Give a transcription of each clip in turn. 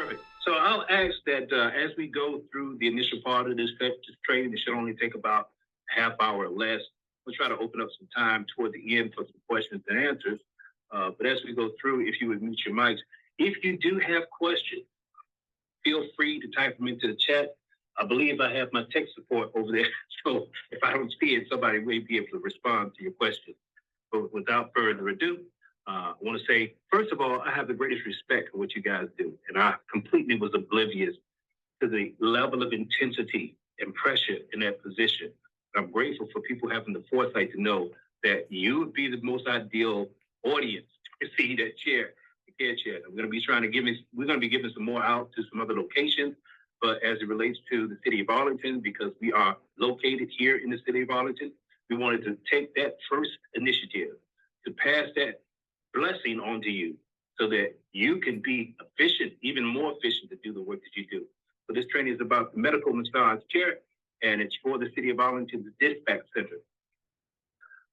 Perfect. So I'll ask that as we go through the initial part of this training, it should only take about a half hour or less. We'll try to open up some time toward the end for some questions and answers. But as we go through, if you would mute your mics, if you do have questions, feel free to type them into the chat. I believe I have my tech support over there. So if I don't see it, somebody may be able to respond to your question. But without further ado, I want to say, first of all, I have the greatest respect for what you guys do. And I completely was oblivious to the level of intensity and pressure in that position. I'm grateful for people having the foresight to know that you would be the most ideal audience to see that chair, the care chair. We're going to be giving some more out to some other locations. But as it relates to the city of Arlington, because we are located here in the city of Arlington, we wanted to take that first initiative to pass that blessing onto you so that you can be efficient, even more efficient to do the work that you do. So this training is about the medical massage chair, and it's for the city of Arlington's dispatch center.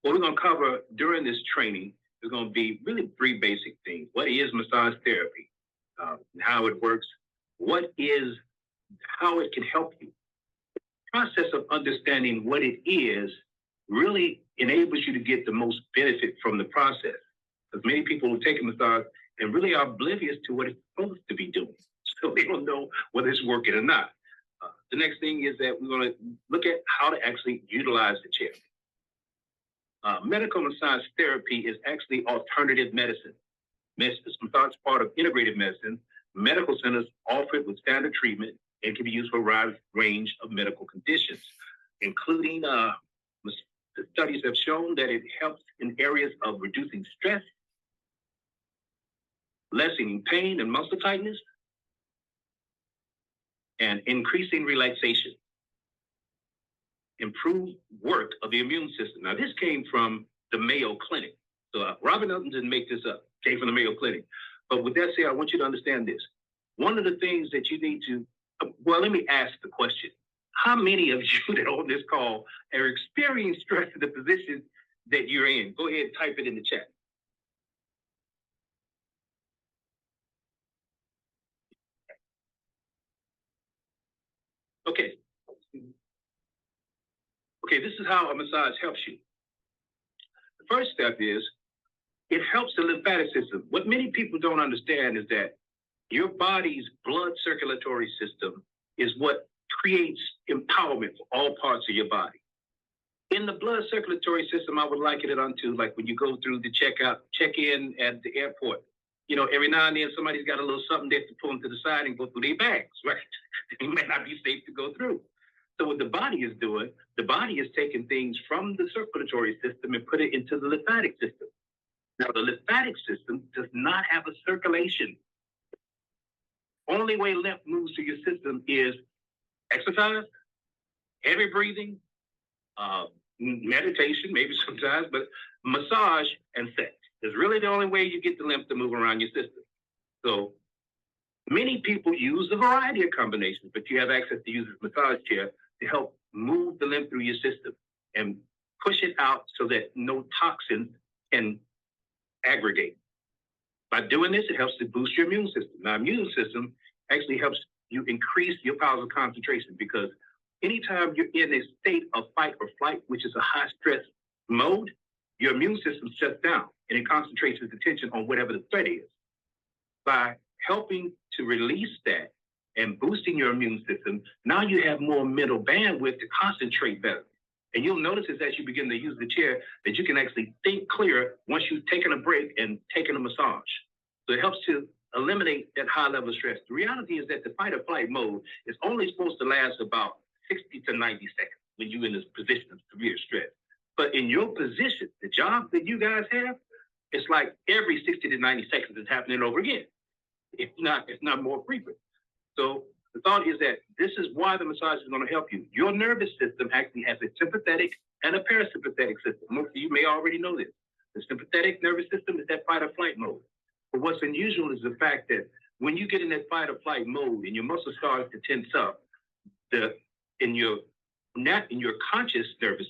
What we're going to cover during this training is going to be really three basic things. What is massage therapy? How it works? How it can help you? The process of understanding what it is really enables you to get the most benefit from the process. Because many people will take a massage and really are oblivious to what it's supposed to be doing. So they don't know whether it's working or not. The next thing is that we're going to look at how to actually utilize the chair. Medical massage therapy is actually alternative medicine. Massage is part of integrative medicine. Medical centers offer it with standard treatment and can be used for a wide range of medical conditions, including the studies have shown that it helps in areas of reducing stress, lessening pain and muscle tightness, and increasing relaxation. Improve work of the immune system. Now, this came from the Mayo Clinic. So Robert Elton didn't make this up. It came from the Mayo Clinic. But with that said, I want you to understand this. One of the things that you need to, let me ask the question. How many of you that are on this call are experiencing stress in the position that you're in? Go ahead and type it in the chat. Okay, this is how a massage helps you. The first step is it helps the lymphatic system. What many people don't understand is that your body's blood circulatory system is what creates empowerment for all parts of your body. In the blood circulatory system, I would liken it unto like when you go through the check-in at the airport. You know, every now and then somebody's got a little something they have to pull them to the side and go through their bags, right? It may not be safe to go through. So what the body is doing, the body is taking things from the circulatory system and put it into the lymphatic system. Now, the lymphatic system does not have a circulation. Only way lymph moves through your system is exercise, heavy breathing, meditation, maybe sometimes, but massage and sex is really the only way you get the lymph to move around your system. So many people use a variety of combinations, but you have access to use this massage chair to help move the lymph through your system and push it out so that no toxins can aggregate. By doing this, it helps to boost your immune system. Now, immune system actually helps you increase your powers of concentration because anytime you're in a state of fight or flight, which is a high stress mode, your immune system shuts down and it concentrates its attention on whatever the threat is. By helping to release that and boosting your immune system, now you have more mental bandwidth to concentrate better. And you'll notice as you begin to use the chair that you can actually think clearer once you've taken a break and taken a massage. So it helps to eliminate that high level of stress. The reality is that the fight or flight mode is only supposed to last about 60 to 90 seconds when you're in this position of severe stress. But in your position, the job that you guys have, it's like every 60 to 90 seconds is happening over again. If not more frequent. So the thought is that this is why the massage is going to help you. Your nervous system actually has a sympathetic and a parasympathetic system. Most of you may already know this. The sympathetic nervous system is that fight or flight mode. But what's unusual is the fact that when you get in that fight or flight mode and your muscles start to tense up, in your conscious nervous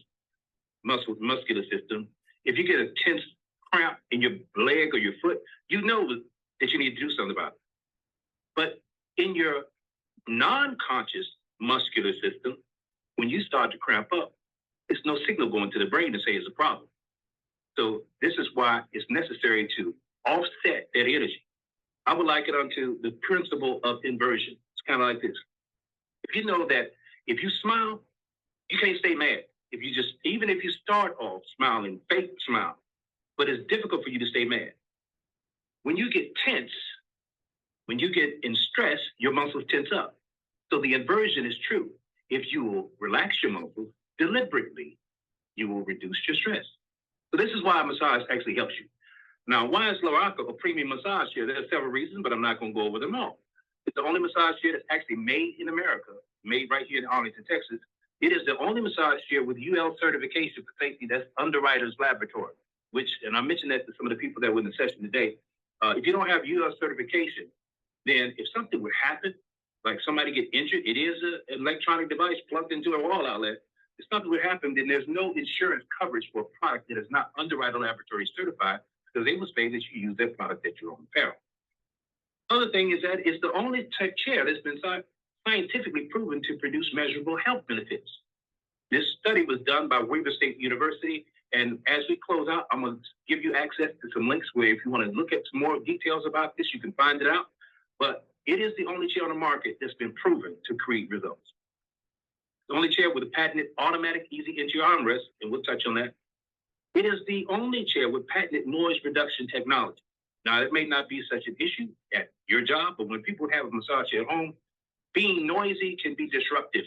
muscular system, if you get a tense cramp in your leg or your foot, you know that you need to do something about it. But in your non-conscious muscular system, when you start to cramp up, there's no signal going to the brain to say it's a problem. So this is why it's necessary to offset that energy. I would like it onto the principle of inversion. It's kind of like this. If you know that if you smile, you can't stay mad. Even if you start off smiling, fake smile, but it's difficult for you to stay mad. When you get tense, when you get in stress, your muscles tense up. So the inversion is true. If you will relax your muscles deliberately, you will reduce your stress. So this is why massage actually helps you. Now, why is Luraco a premium massage chair? There are several reasons, but I'm not going to go over them all. It's the only massage chair that's actually made in America, made right here in Arlington, Texas. It is the only massage chair with UL certification for safety that's Underwriters Laboratory, and I mentioned that to some of the people that were in the session today. If you don't have UL certification, then if something would happen, like somebody get injured, it is an electronic device plugged into a wall outlet. If something would happen, then there's no insurance coverage for a product that is not Underwriter Laboratory certified, because they will say that you use that product at your own peril. Other thing is that it's the only chair that's been scientifically proven to produce measurable health benefits. This study was done by Weber State University, and as we close out, I'm going to give you access to some links where if you want to look at some more details about this, you can find it out. But it is the only chair on the market that's been proven to create results. The only chair with a patented automatic easy entry armrest, and we'll touch on that. It is the only chair with patented noise reduction technology. Now, it may not be such an issue at your job, but when people have a massage chair at home, being noisy can be disruptive.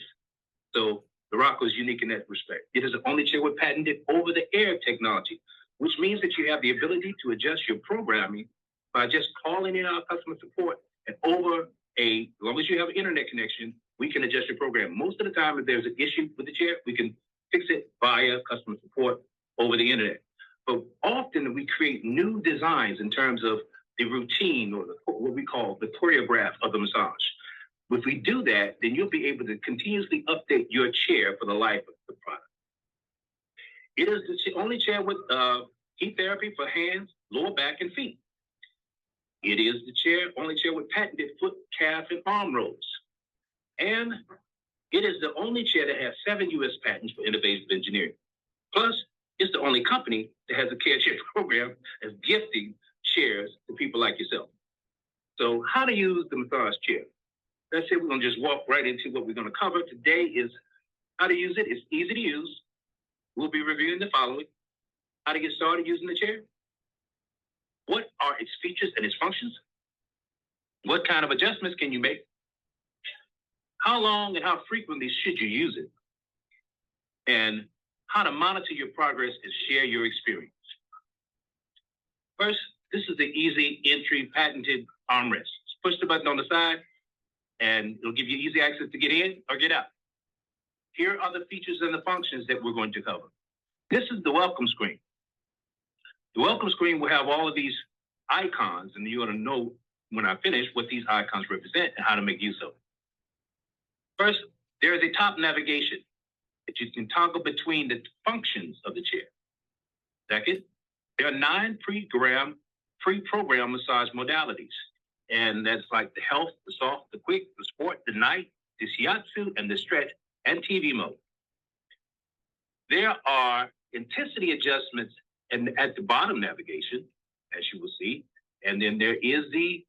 So Luraco is unique in that respect. It is the only chair with patented over-the-air technology, which means that you have the ability to adjust your programming by just calling in our customer support, and as long as you have an internet connection, we can adjust your program. Most of the time, if there's an issue with the chair, we can fix it via customer support over the internet. But often we create new designs in terms of the routine or what we call the choreograph of the massage. If we do that, then you'll be able to continuously update your chair for the life of the product. It is the only chair with heat therapy for hands, lower back, and feet. It is the only chair with patented foot, calf, and arm rolls. And it is the only chair that has 7 U.S. patents for innovative engineering. Plus, it's the only company that has a care chair program as gifting chairs to people like yourself. So how to use the massage chair? That's it. We're going to just walk right into what we're going to cover today is how to use it. It's easy to use. We'll be reviewing the following: how to get started using the chair, what are its features and its functions, what kind of adjustments can you make, how long and how frequently should you use it, and how to monitor your progress and share your experience. First, this is the easy entry patented armrest. Push the button on the side, and it'll give you easy access to get in or get out. Here are the features and the functions that we're going to cover. This is the welcome screen. The welcome screen will have all of these icons, and you're going to know when I finish what these icons represent and how to make use of them. First, there is a top navigation that you can toggle between the functions of the chair. Second, there are 9 pre-programmed massage modalities. And that's like the health, the soft, the quick, the sport, the night, the shiatsu, and the stretch, and TV mode. There are intensity adjustments at the bottom navigation, as you will see. And then there is the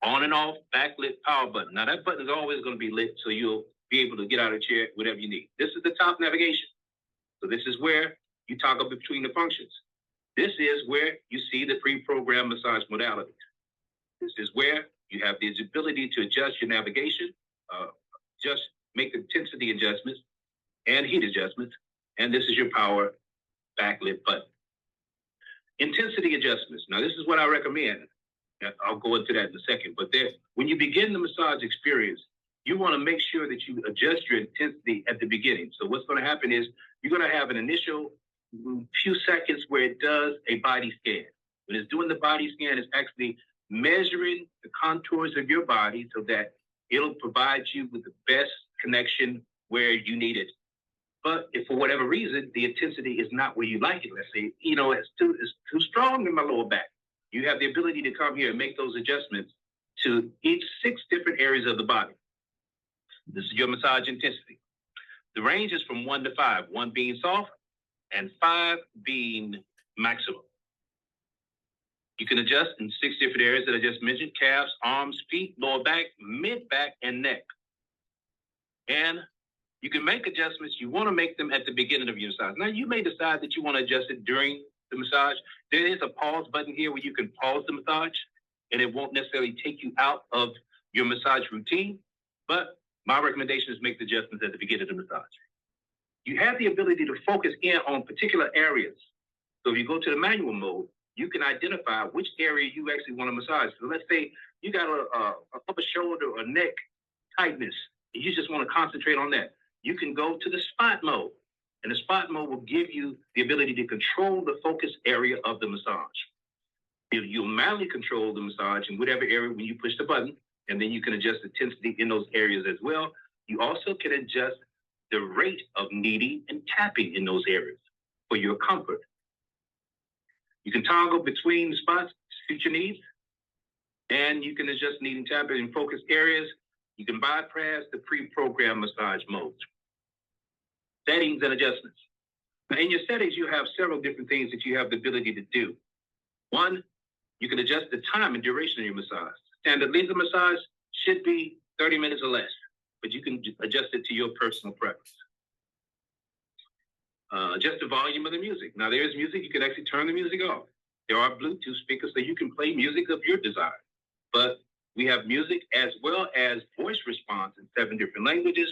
on and off backlit power button. Now that button is always going to be lit, so you'll be able to get out of the chair, whatever you need. This is the top navigation. So this is where you toggle between the functions. This is where you see the pre-programmed massage modalities. This is where you have the ability to adjust your navigation, just make intensity adjustments and heat adjustments. And this is your power backlit button. Intensity adjustments. Now, this is what I recommend. I'll go into that in a second. But when you begin the massage experience, you want to make sure that you adjust your intensity at the beginning. So what's going to happen is you're going to have an initial few seconds where it does a body scan. When it's doing the body scan, it's actually measuring the contours of your body so that it'll provide you with the best connection where you need it. But if for whatever reason, the intensity is not where you like it, let's say, it's too strong in my lower back, you have the ability to come here and make those adjustments to each 6 different areas of the body. This is your massage intensity. The range is from 1 to 5, 1 being soft and 5 being maximum. You can adjust in 6 different areas that I just mentioned: calves, arms, feet, lower back, mid-back, and neck. And you can make adjustments. You want to make them at the beginning of your massage. Now, you may decide that you want to adjust it during the massage. There is a pause button here where you can pause the massage, and it won't necessarily take you out of your massage routine. But my recommendation is make the adjustments at the beginning of the massage. You have the ability to focus in on particular areas. So if you go to the manual mode, you can identify which area you actually want to massage. So let's say you got a upper shoulder or neck tightness, and you just want to concentrate on that. You can go to the spot mode, and the spot mode will give you the ability to control the focus area of the massage. You'll manually control the massage in whatever area when you push the button, and then you can adjust the intensity in those areas as well. You also can adjust the rate of kneading and tapping in those areas for your comfort. You can toggle between the spots to suit your needs, and you can adjust kneading, tapping in focus areas. You can bypass the pre-programmed massage modes. Settings and adjustments. Now, in your settings, you have several different things that you have the ability to do. One, you can adjust the time and duration of your massage. Standard length of massage should be 30 minutes or less, but you can adjust it to your personal preference. Adjust the volume of the music. Now, there's music, you can actually turn the music off. There are Bluetooth speakers, so you can play music of your desire. But we have music as well as voice response in 7 different languages.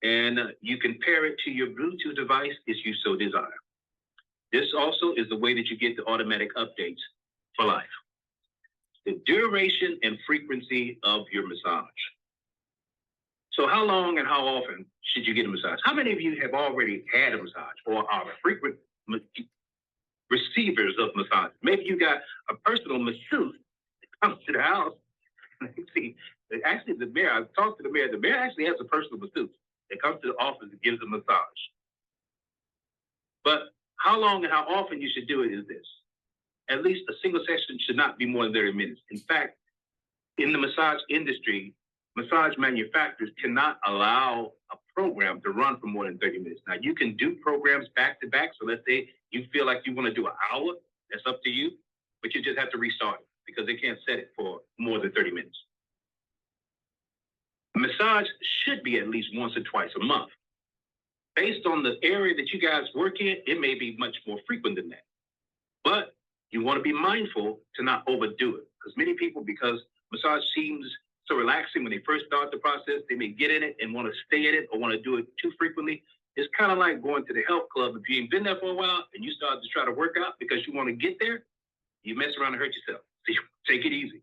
And you can pair it to your Bluetooth device if you so desire. This also is the way that you get the automatic updates for life. The duration and frequency of your massage. So how long and how often should you get a massage? How many of you have already had a massage or are frequent receivers of massage? Maybe you got a personal masseuse that comes to the house. See, actually, the mayor, I've talked to the mayor. The mayor actually has a personal masseuse that comes to the office and gives a massage. But how long and how often you should do it is this. At least a single session should not be more than 30 minutes. In fact, in the massage industry, massage manufacturers cannot allow a program to run for more than 30 minutes. Now, you can do programs back to back. So let's say you feel like you want to do an hour. That's up to you. But you just have to restart it because they can't set it for more than 30 minutes. A massage should be at least once or twice a month. Based on the area that you guys work in, it may be much more frequent than that. But you want to be mindful to not overdo it. Because many people, because massage seems so relaxing when they first start the process, they may get in it and want to stay in it or want to do it too frequently. It's kind of like going to the health club. If you ain't been there for a while and you start to try to work out because you want to get there, you mess around and hurt yourself. So you take it easy.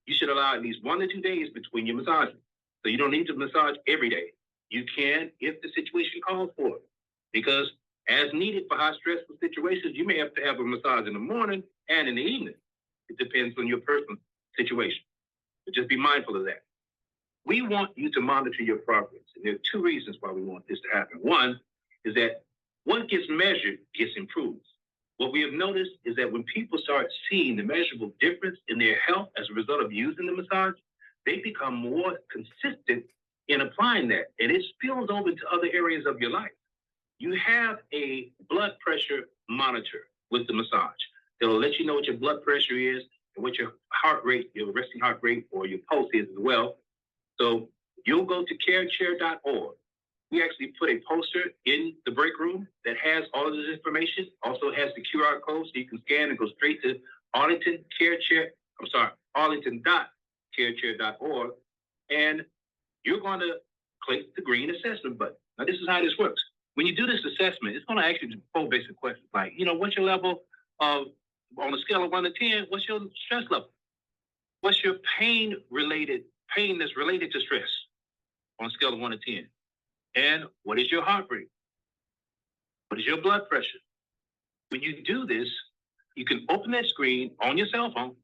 You should allow at least 1 to 2 days between your massages. So you don't need to massage every day. You can if the situation calls for it. Because as needed for high stressful situations, you may have to have a massage in the morning and in the evening. It depends on your personal situation. But just be mindful of that. We want you to monitor your progress. And there are 2 reasons why we want this to happen. One is that what gets measured gets improved. What we have noticed is that when people start seeing the measurable difference in their health as a result of using the massage, they become more consistent in applying that. And it spills over to other areas of your life. You have a blood pressure monitor with the massage. It'll let you know what your blood pressure is and what your heart rate, your resting heart rate, or your pulse is as well. So you'll go to carechair.org. We actually put a poster in the break room that has all of this information. Also has the QR code so you can scan and go straight to Arlington.carechair.org. And you're going to click the green assessment button. Now, this is how this works. When you do this assessment, it's going to ask you 4 basic questions like, what's your level of, on a scale of 1 to 10, what's your stress level? What's your pain that's related to stress on a scale of 1 to 10? And what is your heart rate? What is your blood pressure? When you do this, you can open that screen on your cell phone,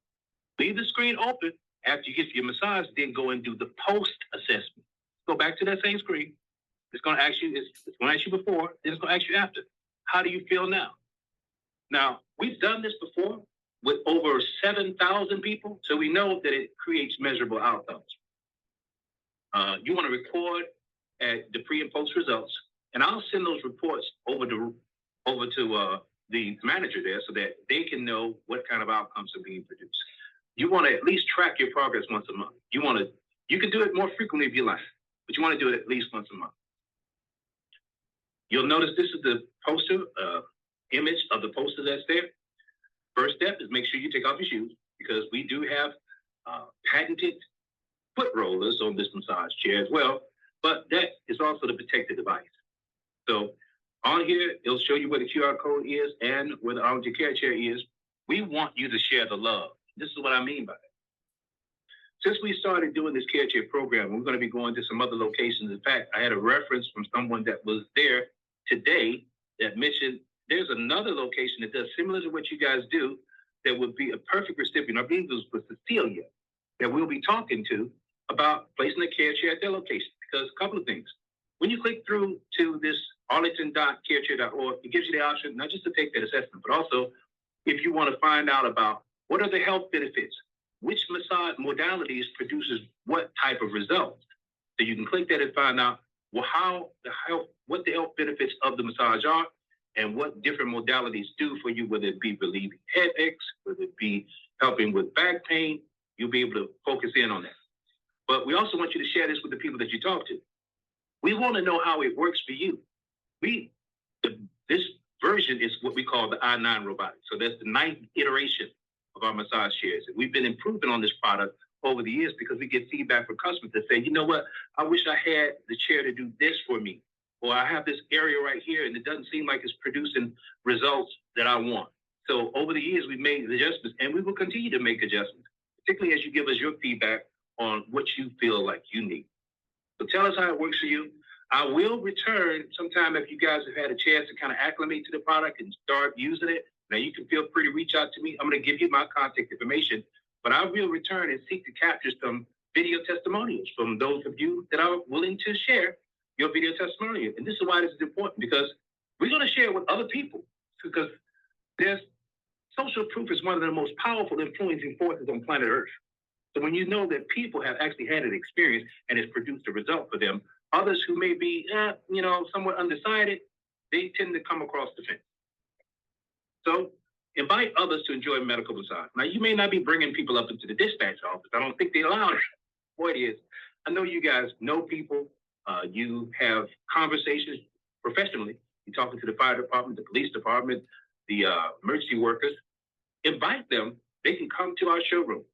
leave the screen open after you get your massage, then go and do the post assessment. Go back to that same screen. It's going to ask you, it's going to ask you before, then it's going to ask you after. How do you feel now? Now, we've done this before, with over 7,000 people, so we know that it creates measurable outcomes. You want to record at the pre and post results, and I'll send those reports over to the manager there so that they can know what kind of outcomes are being produced. You want to at least track your progress once a month. You can do it more frequently if you like, but you want to do it at least once a month. You'll notice this is the poster, image of the poster that's there. First step is make sure you take off your shoes, because we do have patented foot rollers on this massage chair as well, but that is also the protected device. So on here, it'll show you where the QR code is and where the Arlington Care Chair is. We want you to share the love. This is what I mean by that. Since we started doing this Care Chair program, we're going to be going to some other locations. In fact, I had a reference from someone that was there today that mentioned there's another location that does similar to what you guys do that would be a perfect recipient. I believe this was Cecilia that we'll be talking to about placing a care chair at their location. Because a couple of things. When you click through to this arlington.carechair.org, it gives you the option not just to take that assessment, but also if you want to find out about what are the health benefits, which massage modalities produces what type of results. So you can click that and find out what the health benefits of the massage are and what different modalities do for you, whether it be relieving headaches, whether it be helping with back pain. You'll be able to focus in on that. But we also want you to share this with the people that you talk to. We want to know how it works for you. This version is what we call the I9 robotic. So that's the 9th iteration of our massage chairs. And we've been improving on this product over the years because we get feedback from customers that say, you know what, I wish I had the chair to do this for me. Or I have this area right here and it doesn't seem like it's producing results that I want. So over the years, we've made adjustments and we will continue to make adjustments, particularly as you give us your feedback on what you feel like you need. So tell us how it works for you. I will return sometime if you guys have had a chance to kind of acclimate to the product and start using it. Now you can feel free to reach out to me. I'm going to give you my contact information, but I will return and seek to capture some video testimonials from those of you that are willing to share your video testimonial. And this is why this is important, because we're going to share it with other people, because social proof is one of the most powerful influencing forces on planet Earth. So when you know that people have actually had an experience and it's produced a result for them, others who may be, somewhat undecided, they tend to come across the fence. So invite others to enjoy medical massage. Now, you may not be bringing people up into the dispatch office. I don't think they allow it. Boy, it is. I know you guys know people. You have conversations professionally. You're talking to the fire department, the police department, the emergency workers. Invite them. They can come to our showroom.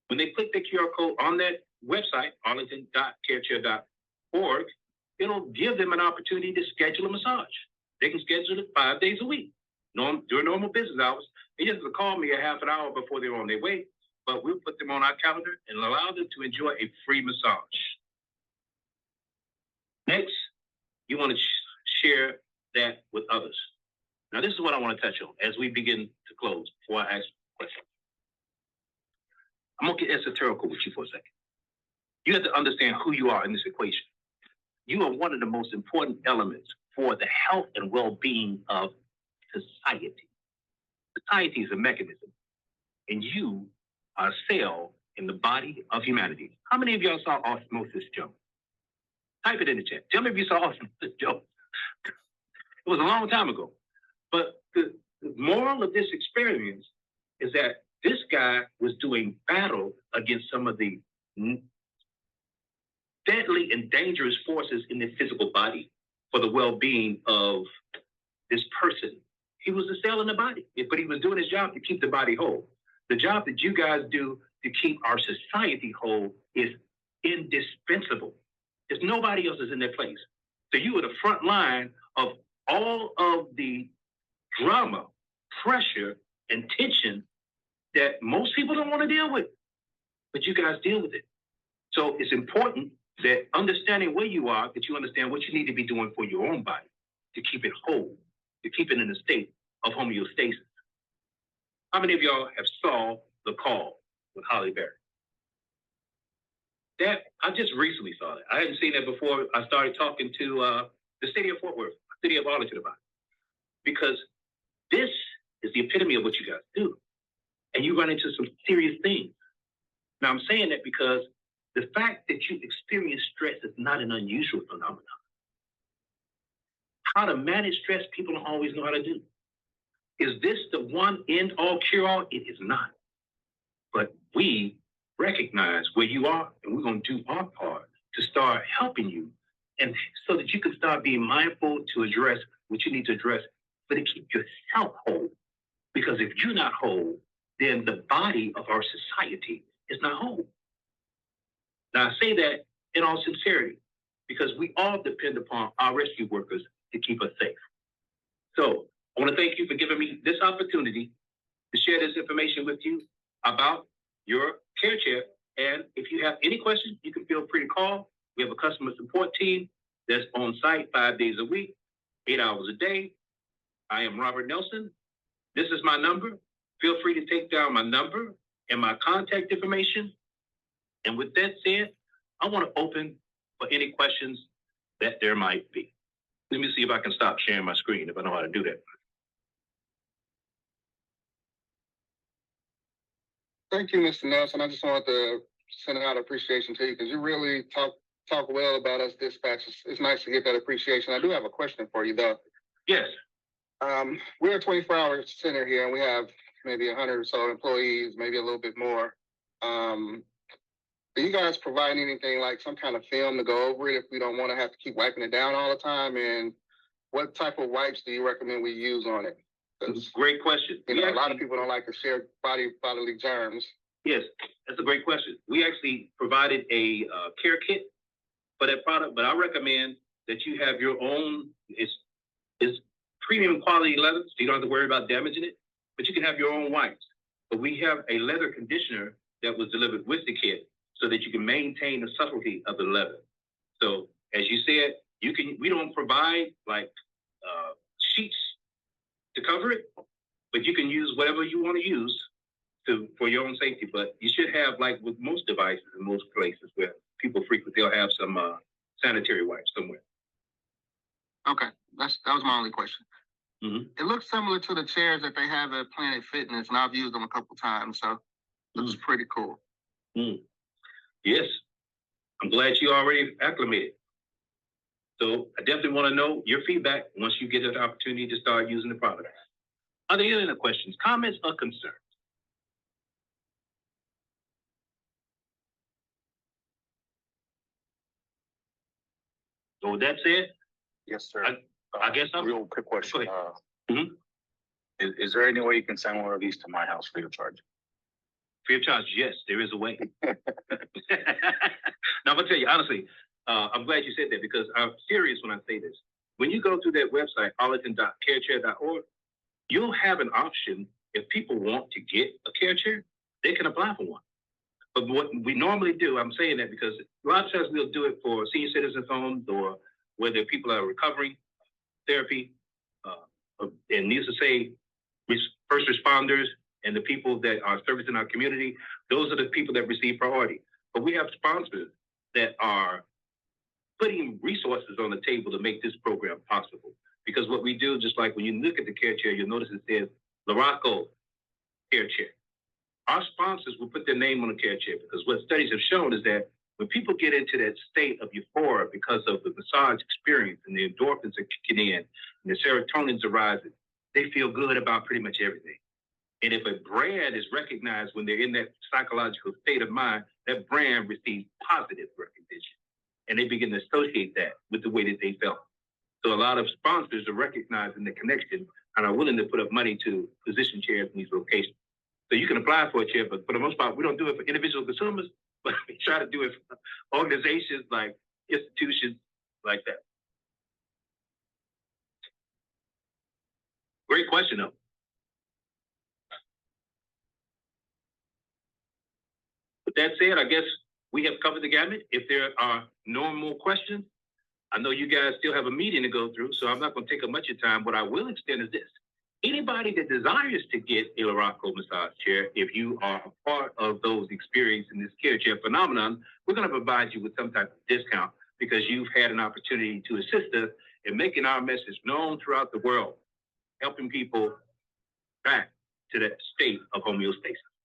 When they click the QR code on that website, arlington.carechair.org, it'll give them an opportunity to schedule a massage. They can schedule it 5 days a week. During normal business hours. They just call me a half an hour before they're on their way, but we'll put them on our calendar and allow them to enjoy a free massage. Next, you want to share that with others. Now, this is what I want to touch on as we begin to close before I ask questions. I'm going to get esoterical with you for a second. You have to understand who you are in this equation. You are one of the most important elements for the health and well-being of society. Society is a mechanism, and you are a cell in the body of humanity. How many of y'all saw Osmosis Jones? Type it in the chat. Tell me if you saw Osmosis Jones. It was a long time ago. But the moral of this experience is that this guy was doing battle against some of the deadly and dangerous forces in the physical body for the well-being of this person. He was a cell in the body, but he was doing his job to keep the body whole. The job that you guys do to keep our society whole is indispensable. There's nobody else is in their place. So you are the front line of all of the drama, pressure, and tension that most people don't want to deal with, but you guys deal with it. So it's important that understanding where you are, that you understand what you need to be doing for your own body to keep it whole, to keep it in a state of homeostasis. How many of y'all have saw The Call with Holly Berry? That I just recently saw that. I hadn't seen that before I started talking to the city of Fort Worth, city of Arlington about it. Because this is the epitome of what you guys do. and you run into some serious things. Now, I'm saying that because the fact that you experience stress is not an unusual phenomenon. How to manage stress, people don't always know how to do. Is this the one end-all, cure-all? It is not. But we recognize where you are, and we're going to do our part to start helping you, and so that you can start being mindful to address what you need to address, but to keep yourself whole. Because if you're not whole, then the body of our society is not whole. Now, I say that in all sincerity, because we all depend upon our rescue workers to keep us safe. So I want to thank you for giving me this opportunity to share this information with you about your care chair. And if you have any questions, you can feel free to call. We have a customer support team that's on site 5 days a week, 8 hours a day. I am Robert Nelson. This is my number. Feel free to take down my number and my contact information. And with that said, I want to open for any questions that there might be. Let me see if I can stop sharing my screen, if I know how to do that. Thank you, Mr. Nelson. I just wanted to send out appreciation to you because you really talk well about us dispatchers. It's nice to get that appreciation. I do have a question for you, though. Yes. We're a 24-hour center here, and we have maybe 100 or so employees, maybe a little bit more. Do you guys provide anything like some kind of film to go over it if we don't want to have to keep wiping it down all the time? And what type of wipes do you recommend we use on it? Great question. A lot of people don't like to share bodily germs. Yes, that's a great question. We actually provided a care kit for that product, but I recommend that you have your own. It's premium quality leather, so you don't have to worry about damaging it, but you can have your own wipes. But we have a leather conditioner that was delivered with the kit so that you can maintain the subtlety of the leather. So as you said, we don't provide like sheets to cover it, but you can use whatever you want to use for your own safety. But you should have, like with most devices in most places where people frequent, they'll have some sanitary wipes somewhere. Okay, that was my only question. Mm-hmm. It looks similar to the chairs that they have at Planet Fitness, and I've used them a couple times, so it looks pretty cool. Mm. Yes, I'm glad you already acclimated. So I definitely want to know your feedback once you get an opportunity to start using the product. Are there any other questions, comments, or concerns? So with that said, yes, sir. I guess I'm real quick question. Mm-hmm. Is there any way you can send one of these to my house free of charge? Free of charge? Yes, there is a way. Now I'm gonna tell you honestly. I'm glad you said that because I'm serious when I say this. When you go to that website, arlington.carechair.org, you'll have an option if people want to get a care chair, they can apply for one. But what we normally do, I'm saying that because a lot of times we'll do it for senior citizens homes or whether people are recovering therapy, and needless to say, first responders and the people that are servicing our community, those are the people that receive priority. But we have sponsors that are putting resources on the table to make this program possible. Because what we do, just like when you look at the care chair, you'll notice it says Luraco Care Chair. Our sponsors will put their name on the care chair because what studies have shown is that when people get into that state of euphoria because of the massage experience and the endorphins are kicking in and the serotonins are rising, they feel good about pretty much everything. And if a brand is recognized when they're in that psychological state of mind, that brand receives positive recognition. And they begin to associate that with the way that they felt. So a lot of sponsors are recognizing the connection and are willing to put up money to position chairs in these locations. So you can apply for a chair, but for the most part, we don't do it for individual consumers, but we try to do it for organizations like institutions like that. Great question, though. With that said, I guess we have covered the gamut. If there are no more questions, I know you guys still have a meeting to go through, so I'm not going to take up much of your time. What I will extend is this. Anybody that desires to get a Luraco massage chair, if you are a part of those experiencing this care chair phenomenon, we're going to provide you with some type of discount because you've had an opportunity to assist us in making our message known throughout the world, helping people back to that state of homeostasis.